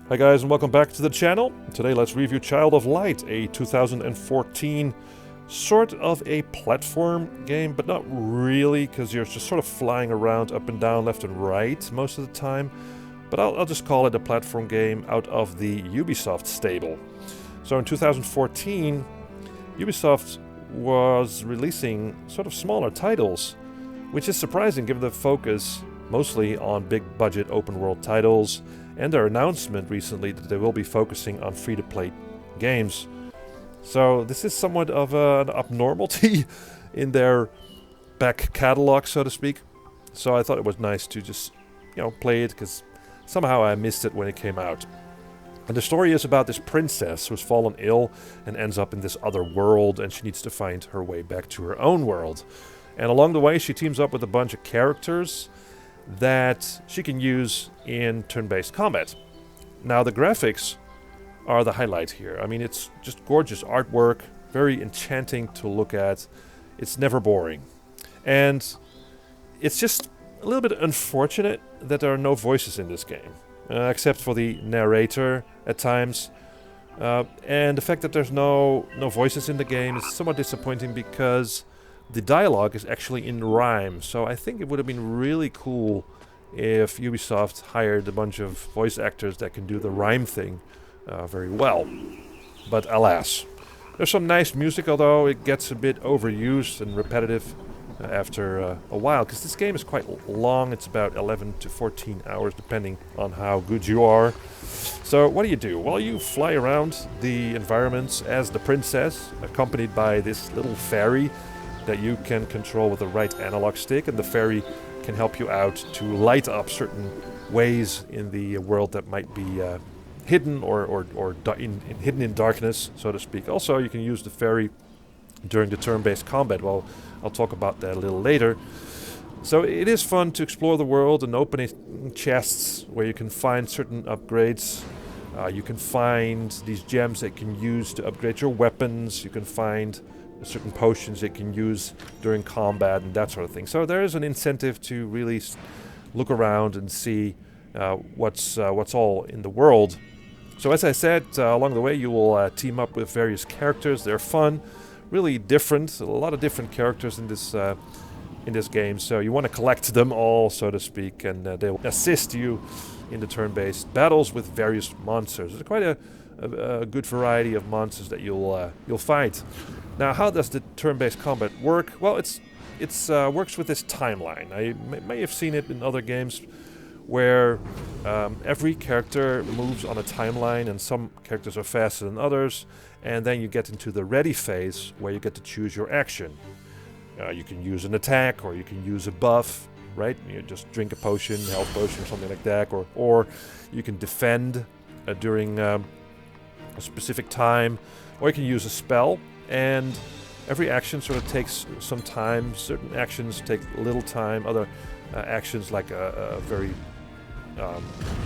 Hi guys and welcome back to the channel. Today let's review Child of Light, a 2014 sort of a platform game, but not really, because you're just sort of flying around up and down, left and right most of the time. But I'll just call it a platform game out of the Ubisoft stable. So in 2014, Ubisoft was releasing sort of smaller titles, which is surprising given the focus mostly on big budget open world titles and their announcement recently that they will be focusing on free-to-play games. So this is somewhat of an abnormality in their back catalog, so to speak. So I thought it was nice to just, play it, because somehow I missed it when it came out. And the story is about this princess who's fallen ill and ends up in this other world, and she needs to find her way back to her own world. And along the way she teams up with a bunch of characters that she can use in turn-based combat. Now the graphics are the highlight here. I mean, it's just gorgeous artwork, very enchanting to look at. It's never boring. And it's just a little bit unfortunate that there are no voices in this game, except for the narrator at times. And the fact that there's no voices in the game is somewhat disappointing because the dialogue is actually in rhyme, so I think it would have been really cool if Ubisoft hired a bunch of voice actors that can do the rhyme thing very well. But alas. There's some nice music, although it gets a bit overused and repetitive after a while, because this game is quite long. It's about 11 to 14 hours, depending on how good you are. So what do? Well, you fly around the environments as the princess, accompanied by this little fairy that you can control with the right analog stick, and the fairy can help you out to light up certain ways in the world that might be hidden or hidden in darkness, so to speak. Also, you can use the fairy during the turn-based combat. Well, I'll talk about that a little later. So it is fun to explore the world and open chests where you can find certain upgrades. You can find these gems that you can use to upgrade your weapons. You can find certain potions you can use during combat and that sort of thing. So there is an incentive to really look around and see what's all in the world. So as I said, along the way you will team up with various characters. They're fun, really different, a lot of different characters in this game. So you want to collect them all, so to speak, and they will assist you in the turn-based battles with various monsters. There's quite a good variety of monsters that you'll fight. Now, how does the turn-based combat work? Well, it's works with this timeline. I may have seen it in other games where every character moves on a timeline, and some characters are faster than others, and then you get into the ready phase where you get to choose your action. You can use an attack, or you can use a buff, right? You just drink a potion, health potion, or something like that, or you can defend during a specific time, or you can use a spell. And every action sort of takes some time. Certain actions take little time. Other actions, like a very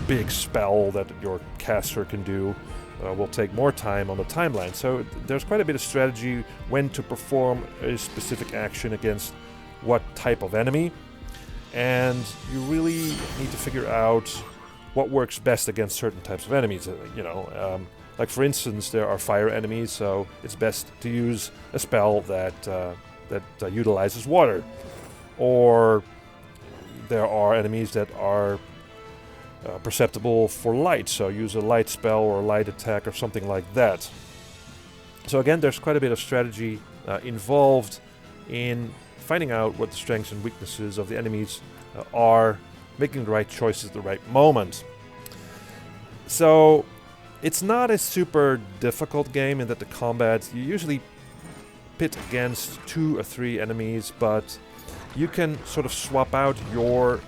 big spell that your caster can do, will take more time on the timeline. So there's quite a bit of strategy when to perform a specific action against what type of enemy. And you really need to figure out what works best against certain types of enemies. Like for instance, there are fire enemies, so it's best to use a spell that utilizes water. Or there are enemies that are perceptible for light, so use a light spell or a light attack or something like that. So again, there's quite a bit of strategy involved in finding out what the strengths and weaknesses of the enemies are, making the right choices at the right moment. So it's not a super difficult game in that the combat, you usually pit against 2 or 3 enemies, but you can sort of swap out your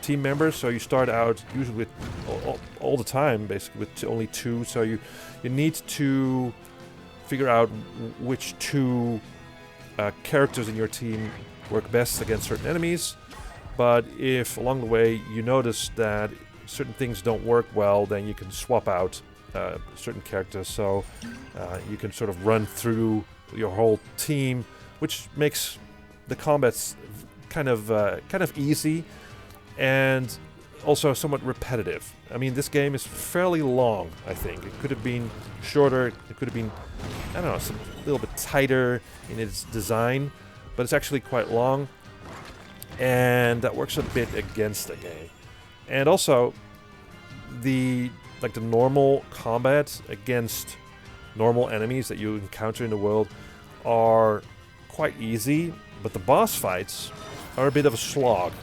team members. So you start out usually with all the time basically with only 2, so you need to figure out which 2 characters in your team work best against certain enemies. But if along the way you notice that certain things don't work well, then you can swap out certain characters, so you can sort of run through your whole team, which makes the combats kind of easy. And also somewhat repetitive. I mean, this game is fairly long, I think. It could have been shorter, it could have been, I don't know, a little bit tighter in its design, but it's actually quite long, and that works a bit against the game. And also, the normal combat against normal enemies that you encounter in the world are quite easy, but the boss fights are a bit of a slog,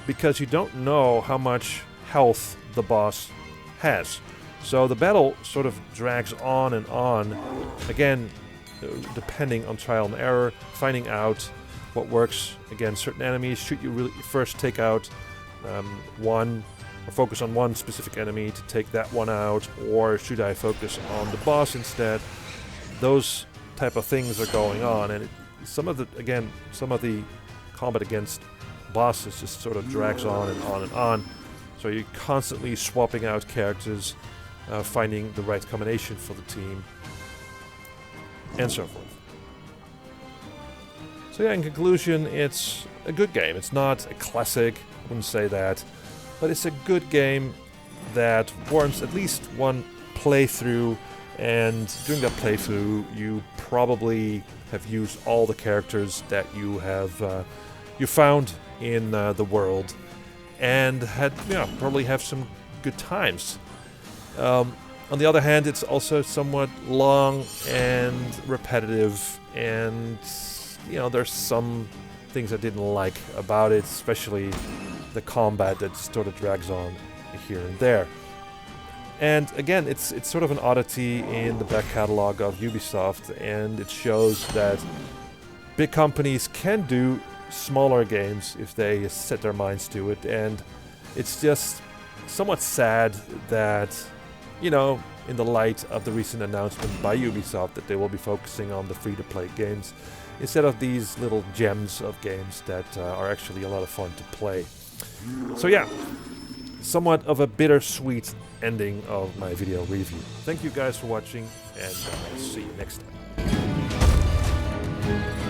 because you don't know how much health the boss has. So the battle sort of drags on and on, again, depending on trial and error, finding out what works against certain enemies. Should you really first take out one, or focus on one specific enemy to take that one out, or should I focus on the boss instead? Those type of things are going on, and some of the combat against bosses just sort of drags on and on and on. So you're constantly swapping out characters, finding the right combination for the team, and so forth. So yeah, in conclusion, it's a good game. It's not a classic, I wouldn't say that, but it's a good game that warrants at least one playthrough, and during that playthrough you probably have used all the characters that you have you found in the world, and probably have some good times. On the other hand, it's also somewhat long and repetitive, and there's some things I didn't like about it, especially the combat that sort of drags on here and there. And again, it's sort of an oddity in the back catalog of Ubisoft, and it shows that big companies can do smaller games if they set their minds to it, and it's just somewhat sad that, in the light of the recent announcement by Ubisoft that they will be focusing on the free-to-play games instead of these little gems of games that are actually a lot of fun to play. So yeah, somewhat of a bittersweet ending of my video review. Thank you guys for watching, and I'll see you next time.